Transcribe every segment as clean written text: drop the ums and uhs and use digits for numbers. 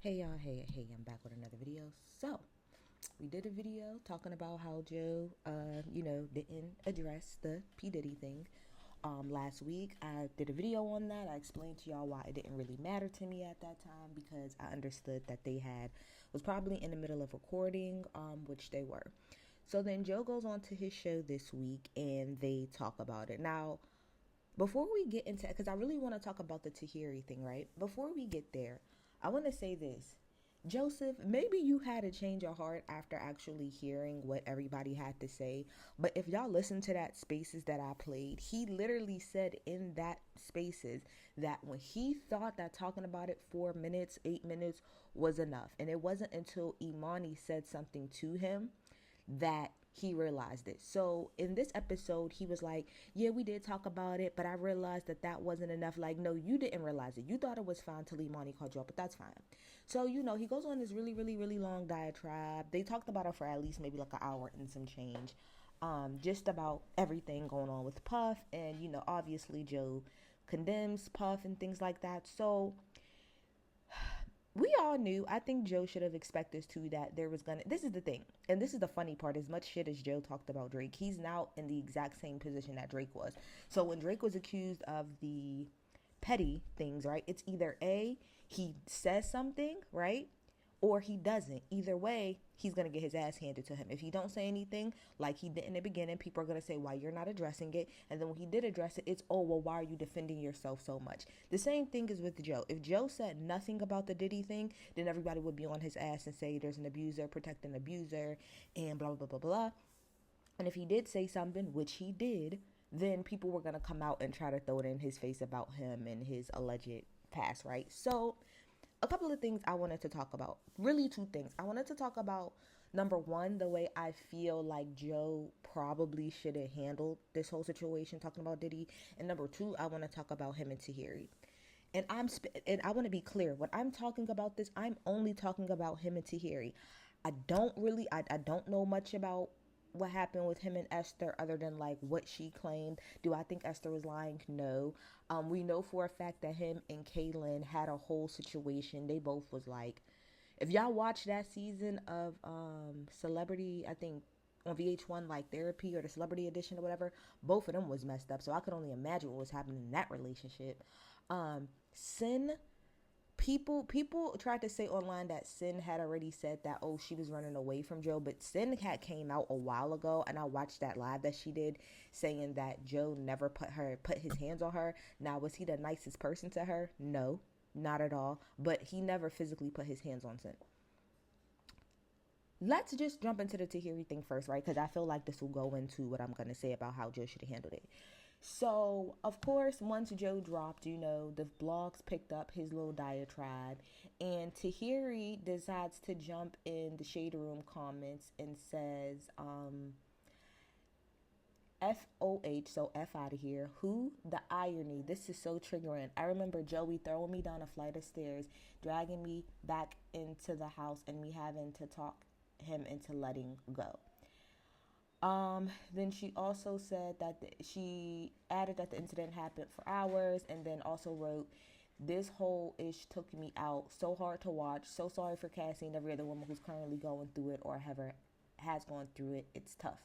Hey y'all, hey, I'm back with another video. So, we did a video talking about how Joe, didn't address the P. Diddy thing. Last week, I did a video on that. I explained to y'all why it didn't really matter to me at that time because I understood that was probably in the middle of recording, which they were. So then Joe goes on to his show this week and they talk about it. Now, before we get into, because I really want to talk about the Tahiry thing, right? Before we get there, I want to say this. Joseph, maybe you had a change of heart after actually hearing what everybody had to say. But if y'all listen to that spaces that I played, he literally said in that spaces that when he thought that talking about it 4 minutes, 8 minutes was enough. And it wasn't until Imani said something to him that he realized it. So in this episode, he was like, yeah, we did talk about it, but I realized that that wasn't enough. Like, no, you didn't realize it. You thought it was fine till Imani called you up, but that's fine. So, he goes on this really, really, really long diatribe. They talked about it for at least maybe like an hour and some change. Just about everything going on with Puff. And, obviously Joe condemns Puff and things like that. So we all knew. I think Joe should have expected too that there was gonna. This is the thing, and this is the funny part. As much shit as Joe talked about Drake, he's now in the exact same position that Drake was. So when Drake was accused of the petty things, right? It's either A, he says something, right? Or he doesn't. Either way, he's gonna get his ass handed to him. If he don't say anything like he did in the beginning, people are gonna say why you're not addressing it. And then when he did address it, it's oh well, why are you defending yourself so much? The same thing is with Joe. If Joe said nothing about the Diddy thing, then everybody would be on his ass and say there's an abuser, protect an abuser, and blah blah blah blah blah. And if he did say something, which he did, then people were gonna come out and try to throw it in his face about him and his alleged past, right? So a couple of things I wanted to talk about. Really, two things. I wanted to talk about number one, the way I feel like Joe probably should have handled this whole situation, talking about Diddy. And number two, I want to talk about him and Tahiry. And I want to be clear. When I'm talking about this, I'm only talking about him and Tahiry. I don't know much about what happened with him and Esther other than like what she claimed. Do I think Esther was lying? No. We know for a fact that him and Kaylin had a whole situation. They both was like, if y'all watch that season of Celebrity, I think on VH1 like Therapy or the Celebrity Edition or whatever, both of them was messed up. So I could only imagine what was happening in that relationship. Sin, people tried to say online that Sin had already said that she was running away from Joe, but Sin had came out a while ago and I watched that live that she did saying that Joe never put his hands on her. Now, was he the nicest person to her? No, not at all, but he never physically put his hands on Sin. Let's just jump into the Tahiri thing first, right? Because I feel like this will go into what I'm going to say about how Joe should have handled it. So, of course, once Joe dropped, the blogs picked up his little diatribe, and Tahiri decides to jump in the Shade Room comments and says, FOH, so F out of here. Who? The irony. This is so triggering. I remember Joey throwing me down a flight of stairs, dragging me back into the house, and me having to talk him into letting go. Then she also said that she added that the incident happened for hours and then also wrote, this whole ish took me out. So hard to watch. So sorry for Cassie and every other woman who's currently going through it or ever has gone through it. It's tough.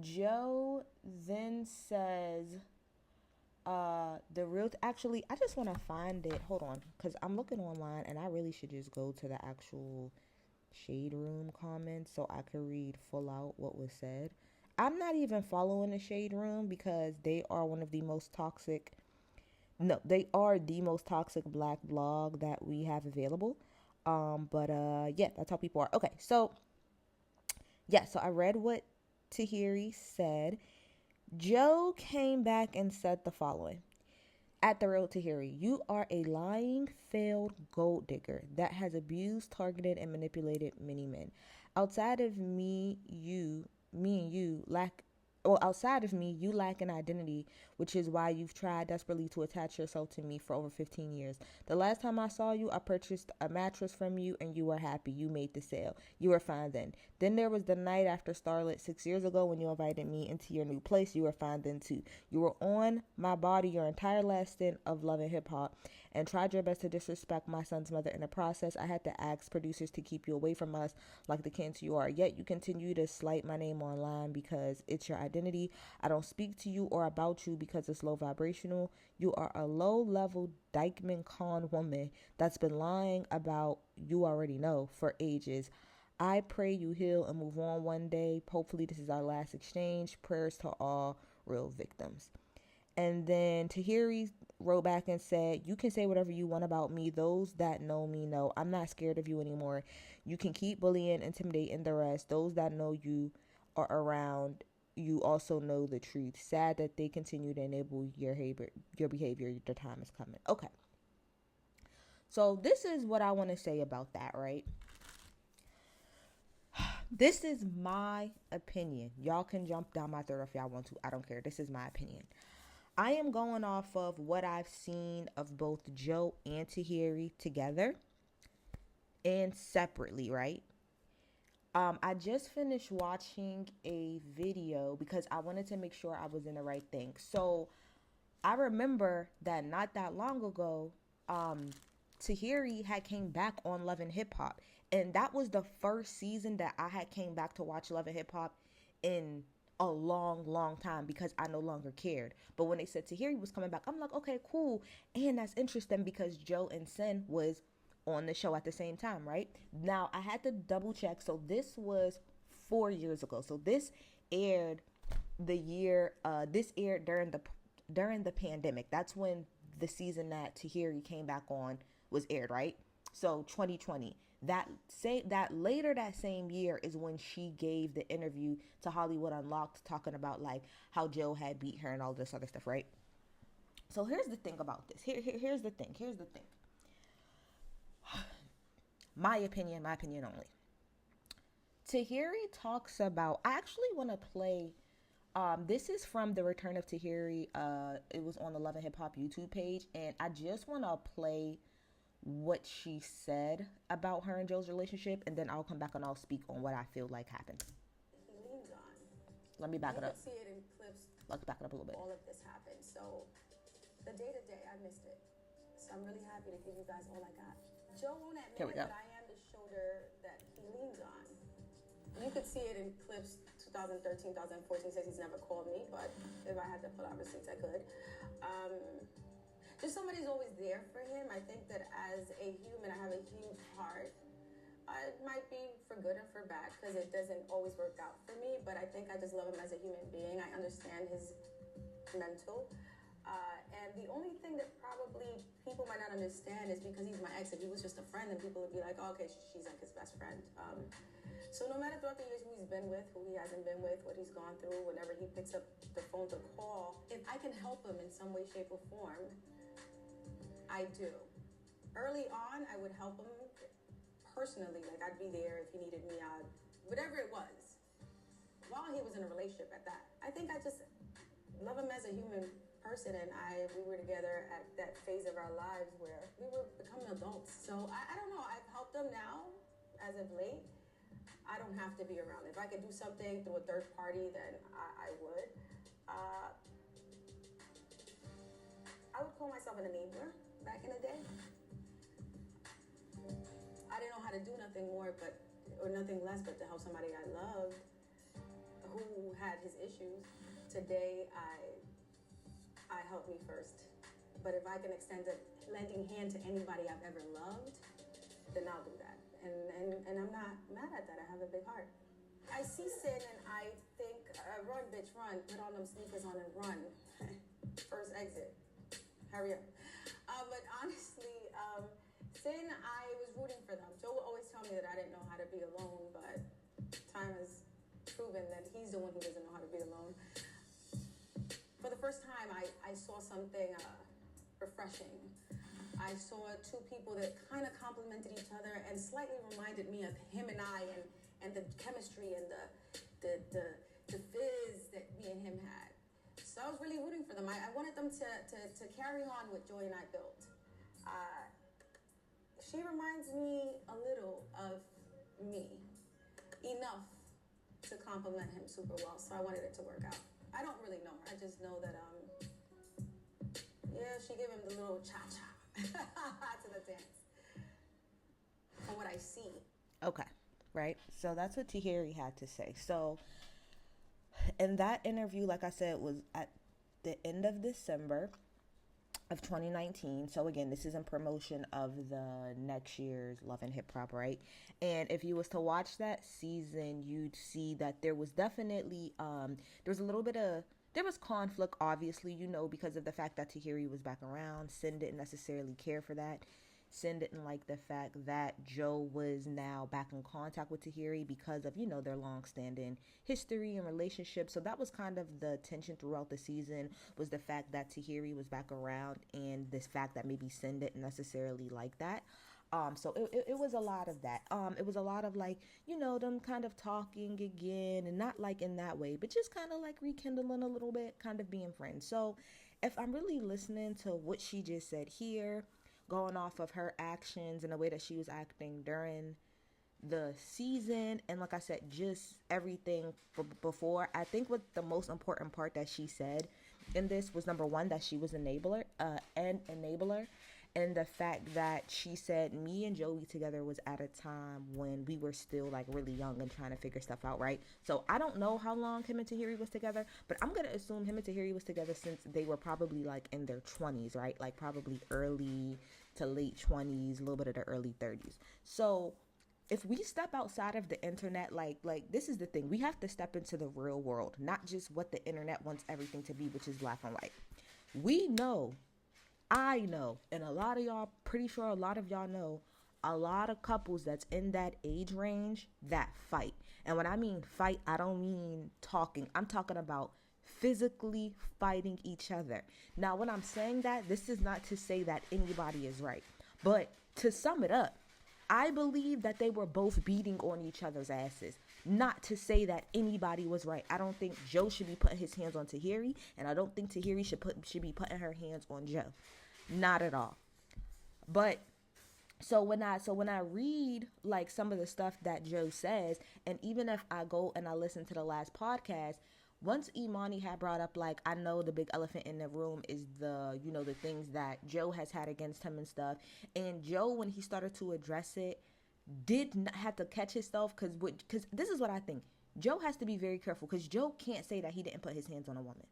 Joe then says, the real, actually, I just want to find it. Hold on. Because I'm looking online and I really should just go to the actual Shade Room comments so I could read full out what was said. I'm not even following the Shade Room because they are one of the most toxic. No, they are the most toxic black blog that we have available. But yeah, that's how people are. Okay, so yeah, so I read what Tahiry said. Joe came back and said the following. At the real Tahiry, you are a lying, failed gold digger that has abused, targeted, and manipulated many men. Outside of me and you lack. or outside of me, you lack an identity, which is why you've tried desperately to attach yourself to me for over 15 years. The last time I saw you, I purchased a mattress from you and you were happy. You made the sale. You were fine then. Then there was the night after Starlet 6 years ago when you invited me into your new place. You were fine then too. You were on my body your entire last stint of Love and Hip Hop and tried your best to disrespect my son's mother in the process. I had to ask producers to keep you away from us like the kids you are. Yet you continue to slight my name online because it's your identity. I don't speak to you or about you because it's low vibrational. You are a low-level Dykeman Con woman that's been lying about you already know for ages. I pray you heal and move on one day. Hopefully this is our last exchange. Prayers to all real victims. And then Tahiry wrote back and said, you can say whatever you want about me. Those that know me know I'm not scared of you anymore. You can keep bullying, intimidating the rest. Those that know you are around, you also know the truth. Sad that they continue to enable your behavior. Your time is coming. Okay. So this is what I want to say about that, right? This is my opinion. Y'all can jump down my throat if y'all want to. I don't care. This is my opinion. I am going off of what I've seen of both Joe and Tahiry together and separately, right? I just finished watching a video because I wanted to make sure I was in the right thing. So I remember that not that long ago, Tahiry had came back on Love and Hip Hop. And that was the first season that I had came back to watch Love and Hip Hop in a long time because I no longer cared. But when they said Tahiry was coming back, I'm like, okay, cool. And that's interesting because Joe and Sin was on the show at the same time, right? Now, I had to double check. So this was 4 years ago. So this aired this aired during the pandemic. That's when the season that Tahiry came back on was aired, right? So 2020. That later that same year is when she gave the interview to Hollywood Unlocked talking about like how Joe had beat her and all this other stuff, right? So here's the thing about this. Here's the thing. My opinion only. Tahiry talks about, I actually want to play, this is from the Return of Tahiry. It was on the Love and Hip Hop YouTube page, and I just want to play what she said about her and Joe's relationship, and then I'll come back and I'll speak on what I feel like happened. He leans on. Let me back it up. You can see it in clips. Let's back it up a little bit. All of this happened. So the day-to-day, I missed it. So I'm really happy to give you guys all I got. Joe won't admit it, but I am the shoulder that he leans on. You could see it in clips 2013, 2014. He says he's never called me, but if I had to pull out receipts, I could. Just somebody's always there for him. I think that as a human, I have a huge heart. It might be for good or for bad because it doesn't always work out for me, but I think I just love him as a human being. I understand his mental. And the only thing that probably people might not understand is because he's my ex, if he was just a friend, then people would be like, oh, okay, she's like his best friend. So no matter throughout the years who he's been with, who he hasn't been with, what he's gone through, whenever he picks up the phone to call, if I can help him in some way, shape, or form, I do. Early on, I would help him personally. Like, I'd be there if he needed me out, whatever it was, while he was in a relationship at that. I think I just love him as a human person, and we were together at that phase of our lives where we were becoming adults. So I don't know. I've helped him now, as of late. I don't have to be around. If I could do something through a third party, then I would. I would call myself an enabler back in the day. I didn't know how to do nothing more or nothing less but to help somebody I loved who had his issues. Today, I help me first. But if I can extend a lending hand to anybody I've ever loved, then I'll do that. And I'm not mad at that. I have a big heart. I see Sin and I think, run, bitch, run. Put on them sneakers on and run. First exit. Hurry up. But honestly, Sin, I was rooting for them. Joe would always tell me that I didn't know how to be alone, but time has proven that he's the one who doesn't know how to be alone. For the first time, I saw something refreshing. I saw two people that kind of complemented each other and slightly reminded me of him and I and the chemistry and the fizz that me me and him had. So I was really rooting for them. I wanted them to carry on what Joey and I built. She reminds me a little of me, enough to compliment him super well. So I wanted it to work out. I don't really know her. I just know that, she gave him the little cha-cha to the dance. From what I see. Okay, right? So that's what Tahiry had to say. So in that interview, like I said, was at the end of December of 2019. So again, this is in promotion of the next year's Love and Hip Hop, right? And if you was to watch that season, you'd see that there was definitely there was a little bit of there was conflict, obviously, because of the fact that Tahiry was back around. Sin didn't necessarily care for that. Sin didn't like the fact that Joe was now back in contact with Tahiry because of, their long-standing history and relationship. So that was kind of the tension throughout the season, was the fact that Tahiry was back around and this fact that maybe Sin didn't necessarily like that. So it was a lot of that. It was a lot of them kind of talking again, and not like in that way, but just kind of like rekindling a little bit, kind of being friends. So if I'm really listening to what she just said here, going off of her actions and the way that she was acting during the season, and like I said, just everything before, I think what the most important part that she said in this was, number one, that she was an enabler, and the fact that she said me and Joey together was at a time when we were still really young and trying to figure stuff out, right? So I don't know how long him and Tahiry was together, but I'm gonna assume him and Tahiry was together since they were probably in their 20s, right? Probably early to late 20s, a little bit of the early 30s. So if we step outside of the internet, this is the thing, we have to step into the real world, not just what the internet wants everything to be, which is black and white. We know, I know, and a lot of y'all, pretty sure a lot of y'all know, a lot of couples that's in that age range that fight. And when I mean fight, I don't mean talking. I'm talking about physically fighting each other. Now, when I'm saying that, this is not to say that anybody is right. But to sum it up, I believe that they were both beating on each other's asses. Not to say that anybody was right. I don't think Joe should be putting his hands on Tahiry, and I don't think Tahiry should be putting her hands on Joe. Not at all. But so when I read some of the stuff that Joe says, and even if I go and I listen to the last podcast, once Imani had brought up I know the big elephant in the room is the the things that Joe has had against him and stuff, and Joe, when he started to address it, did not have to catch himself, because this is what I think. Joe has to be very careful, because Joe can't say that he didn't put his hands on a woman,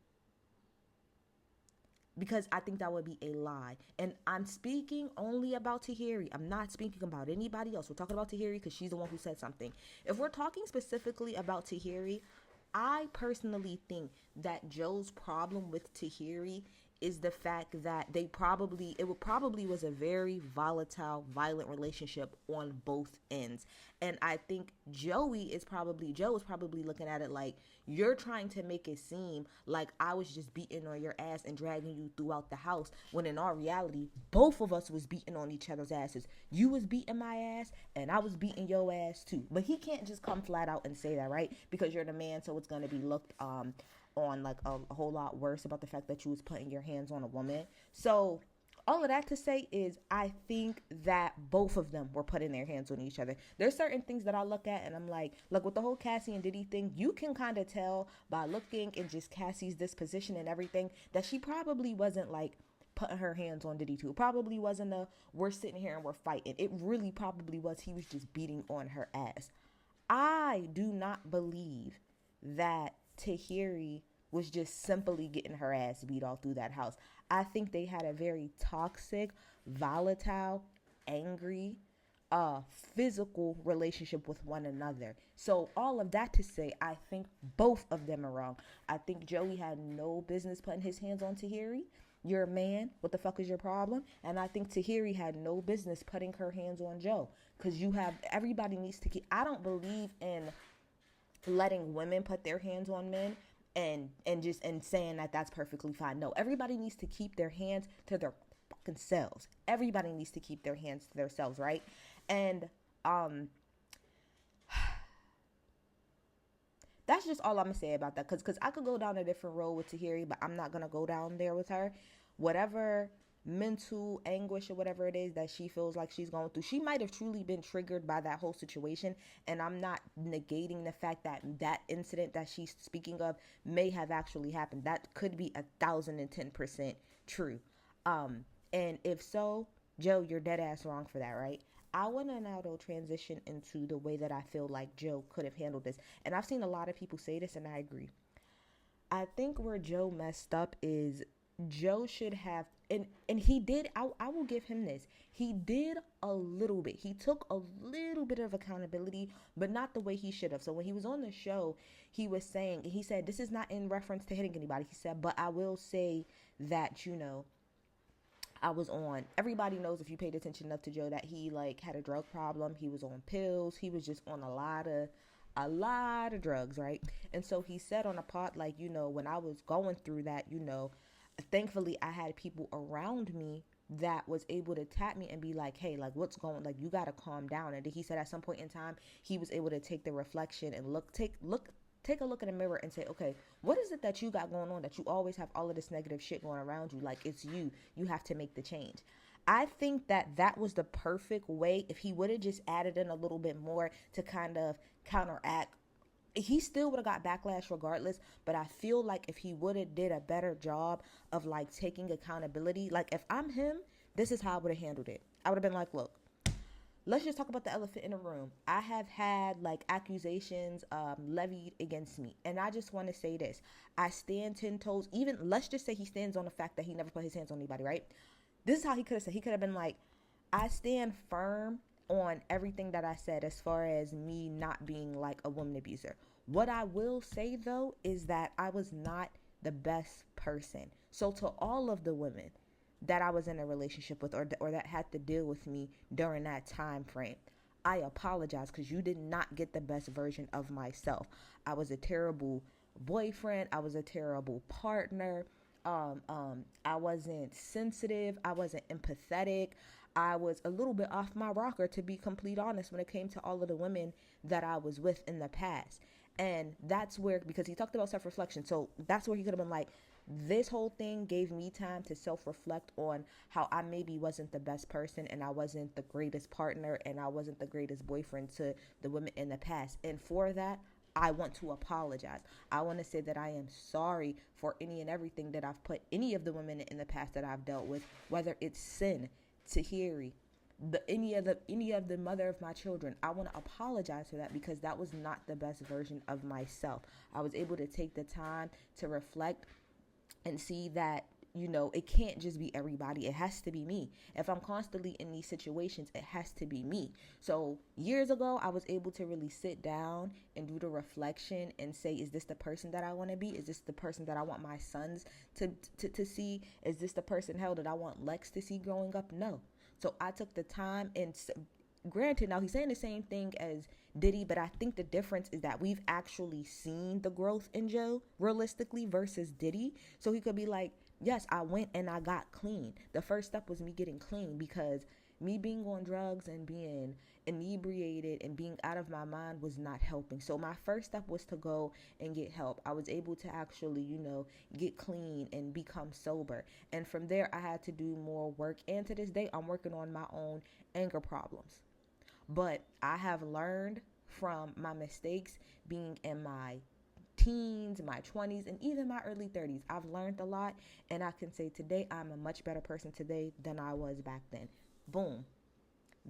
because I think that would be a lie. And I'm speaking only about Tahiry. I'm not speaking about anybody else. We're talking about Tahiry because she's the one who said something. If we're talking specifically about Tahiry, I personally think that Joe's problem with Tahiry is the fact that it probably was a very volatile, violent relationship on both ends. And I think Joe is probably looking at it like, you're trying to make it seem like I was just beating on your ass and dragging you throughout the house, when in all reality, both of us was beating on each other's asses. You was beating my ass and I was beating your ass too. But he can't just come flat out and say that, right? Because you're the man, so it's going to be looked on a whole lot worse about the fact that you was putting your hands on a woman. So all of that to say is, I think that both of them were putting their hands on each other. There's certain things that I look at and I'm like with the whole Cassie and Diddy thing, you can kind of tell by looking and just Cassie's disposition and everything that she probably wasn't putting her hands on Diddy too. It probably wasn't we're sitting here and we're fighting. It really probably was he was just beating on her ass. I do not believe that Tahiry was just simply getting her ass beat all through that house. I think they had a very toxic, volatile, angry, physical relationship with one another. So all of that to say, I think both of them are wrong. I think Joey had no business putting his hands on Tahiry. You're a man. What the fuck is your problem? And I think Tahiry had no business putting her hands on Joe. Because everybody needs to keep, I don't believe in letting women put their hands on men and saying that that's perfectly fine. No, everybody needs to keep their hands to their fucking selves. Everybody needs to keep their hands to themselves, right? And that's just all I'm gonna say about that. Cause I could go down a different road with Tahiry, but I'm not gonna go down there with her. Whatever mental anguish or whatever it is that she feels like she's going through, she might have truly been triggered by that whole situation. And I'm not negating the fact that that incident that she's speaking of may have actually happened. That could be 1,010% true. And if so, Joe, you're dead ass wrong for that, right? I want to now though transition into the way that I feel like Joe could have handled this. And I've seen a lot of people say this and I agree. I think where Joe messed up is Joe should have, and he did, I will give him this. He did a little bit. He took a little bit of accountability, but not the way he should have. So when he was on the show, he was saying, he said, this is not in reference to hitting anybody. He said, but I will say that, you know, I was on, everybody knows if you paid attention enough to Joe that he like had a drug problem. He was on pills. He was just on a lot of drugs, right? And so he said on a pod, like, you know, when I was going through that, you know, thankfully I had people around me that was able to tap me and be like, hey, like, what's going, like, you got to calm down. And he said at some point in time, he was able to take the reflection and take a look in the mirror and say, okay, what is it that you got going on that you always have all of this negative shit going around you? Like, it's you have to make the change. I think that was the perfect way. If he would have just added in a little bit more to kind of counteract, he still would have got backlash regardless. But I feel like if he would have did a better job of like taking accountability, like if I'm him, this is how I would have handled it. I would have been like, look, let's just talk about the elephant in the room. I have had like accusations levied against me. And I just want to say this. I stand 10 toes. Even let's just say he stands on the fact that he never put his hands on anybody, right? This is how he could have said. He could have been like, I stand firm on everything that I said as far as me not being like a woman abuser. What I will say though is that I was not the best person. So to all of the women that I was in a relationship with or that had to deal with me during that time frame, I apologize because you did not get the best version of myself. I was a terrible boyfriend. I was a terrible partner. I wasn't sensitive. I wasn't empathetic. I was a little bit off my rocker, to be complete honest, when it came to all of the women that I was with in the past. And that's where, because he talked about self-reflection, so that's where he could have been like, this whole thing gave me time to self-reflect on how I maybe wasn't the best person and I wasn't the greatest partner and I wasn't the greatest boyfriend to the women in the past. And for that, I want to apologize. I want to say that I am sorry for any and everything that I've put any of the women in the past that I've dealt with, whether it's Sin, Tahiry, any of the mother of my children. I want to apologize for that because that was not the best version of myself. I was able to take the time to reflect and see that, you know, it can't just be everybody. It has to be me. If I'm constantly in these situations, it has to be me. So years ago, I was able to really sit down and do the reflection and say, is this the person that I want to be? Is this the person that I want my sons to see? Is this the person, hell, that I want Lex to see growing up? No. So I took the time, and granted, now he's saying the same thing as Diddy, but I think the difference is that we've actually seen the growth in Joe realistically versus Diddy. So he could be like, yes, I went and I got clean. The first step was me getting clean because me being on drugs and being inebriated and being out of my mind was not helping. So my first step was to go and get help. I was able to actually, you know, get clean and become sober. And from there, I had to do more work. And to this day, I'm working on my own anger problems. But I have learned from my mistakes being in my teens, my 20s, and even my early 30s. I've learned a lot, and I can say today I'm a much better person today than I was back then. Boom.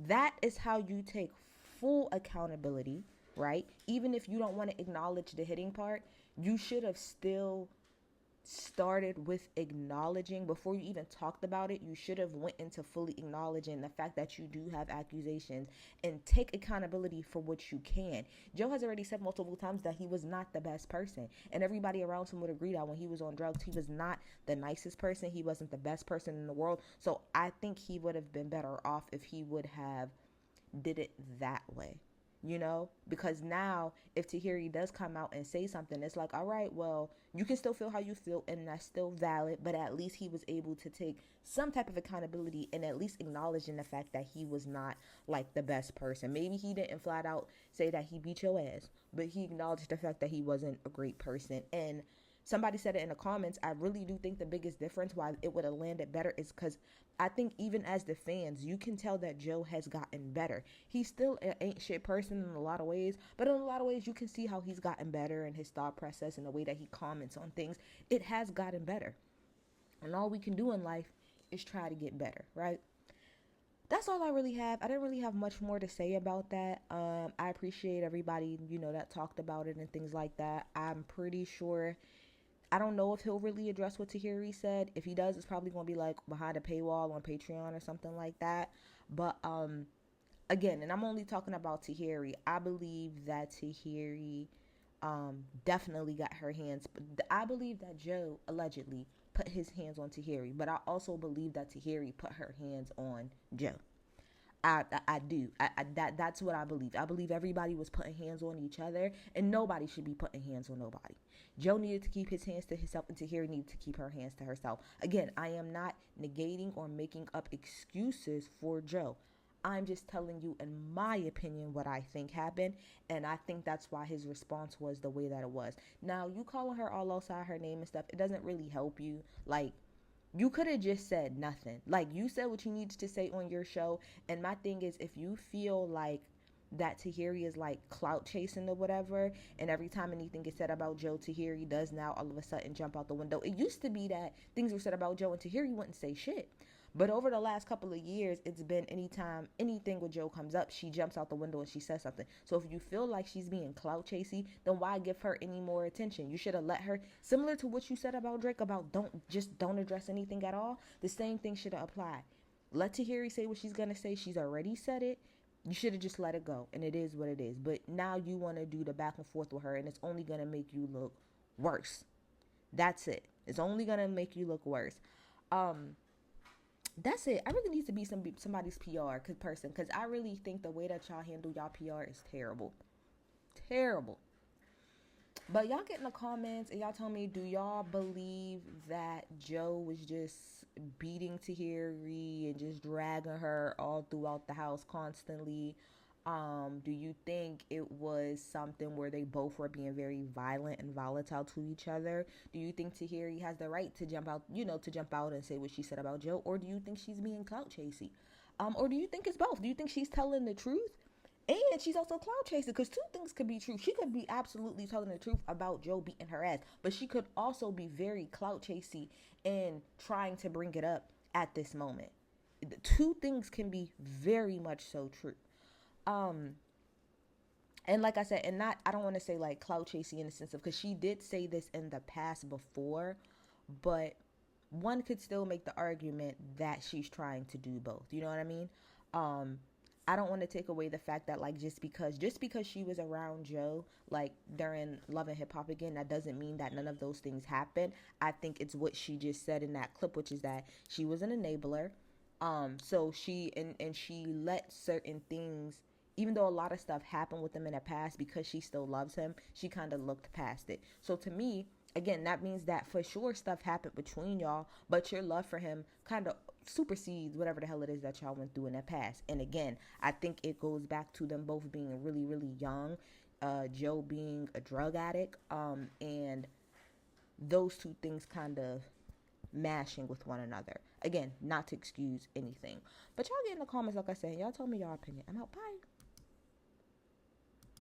That is how you take full accountability, right? Even if you don't want to acknowledge the hitting part, you should have still started with acknowledging. Before you even talked about it, you should have went into fully acknowledging the fact that you do have accusations and take accountability for what you can. Joe has already said multiple times that he was not the best person, and everybody around him would agree that when he was on drugs, he was not the nicest person. He wasn't the best person in the world. So I think he would have been better off if he would have did it that way. you know, because now if Tahiry does come out and say something, it's like, all right, well, you can still feel how you feel and that's still valid, but at least he was able to take some type of accountability and at least acknowledging the fact that he was not like the best person. Maybe he didn't flat out say that he beat your ass, but he acknowledged the fact that he wasn't a great person. And somebody said it in the comments, I really do think the biggest difference why it would have landed better is because I think even as the fans, you can tell that Joe has gotten better. He's still an ain't shit person in a lot of ways, but in a lot of ways you can see how he's gotten better and his thought process and the way that he comments on things. It has gotten better. And all we can do in life is try to get better, right? That's all I really have. I didn't really have much more to say about that. I appreciate everybody, you know, that talked about it and things like that. I'm pretty sure, I don't know if he'll really address what Tahiry said. If he does, it's probably going to be like behind a paywall on Patreon or something like that. But again, and I'm only talking about Tahiry, I believe that Tahiry definitely got her hands. I believe that Joe allegedly put his hands on Tahiry, but I also believe that Tahiry put her hands on Joe. I do. That's what I believe. I believe everybody was putting hands on each other, and nobody should be putting hands on nobody. Joe needed to keep his hands to himself, and Tahiry needed to keep her hands to herself. Again, I am not negating or making up excuses for Joe. I'm just telling you, in my opinion, what I think happened, and I think that's why his response was the way that it was. Now, you calling her all outside her name and stuff, it doesn't really help you. Like, you could have just said nothing. Like, you said what you needed to say on your show, and my thing is, if you feel like that Tahiry is like clout chasing or whatever, and every time anything gets said about Joe, Tahiry does now all of a sudden jump out the window. It used to be that things were said about Joe and Tahiry wouldn't say shit. But over the last couple of years, it's been anytime anything with Joe comes up, she jumps out the window and she says something. So if you feel like she's being clout chasey, then why give her any more attention? You should have let her, similar to what you said about Drake, about don't address anything at all. The same thing should have applied. Let Tahiry say what she's going to say. She's already said it. You should have just let it go. And it is what it is. But now you want to do the back and forth with her, and it's only going to make you look worse. That's it. It's only going to make you look worse. That's it. I really need to be somebody's PR person, because I really think the way that y'all handle y'all PR is terrible. Terrible. But y'all get in the comments and y'all tell me, do y'all believe that Joe was just beating Tahiry and just dragging her all throughout the house constantly? Do you think it was something where they both were being very violent and volatile to each other? Do you think Tahiry has the right to jump out, and say what she said about Joe? Or do you think she's being clout chasey? Or do you think it's both? Do you think she's telling the truth? And she's also clout chasing, because two things could be true. She could be absolutely telling the truth about Joe beating her ass, but she could also be very clout chasey and trying to bring it up at this moment. The two things can be very much so true. And like I said, I don't want to say like clout chasing in the sense of, because she did say this in the past before, but one could still make the argument that she's trying to do both. You know what I mean? I don't want to take away the fact that, like, just because she was around Joe, like, during Love and Hip Hop again, that doesn't mean that none of those things happened. I think it's what she just said in that clip, which is that she was an enabler. So she let certain things, even though a lot of stuff happened with him in the past, because she still loves him, she kind of looked past it. So to me, again, that means that for sure stuff happened between y'all, but your love for him kind of supersedes whatever the hell it is that y'all went through in the past. And again, I think it goes back to them both being really, really young, Joe being a drug addict, and those two things kind of mashing with one another. Again, not to excuse anything, but y'all get in the comments, like I said, y'all tell me your opinion. I'm out. Bye.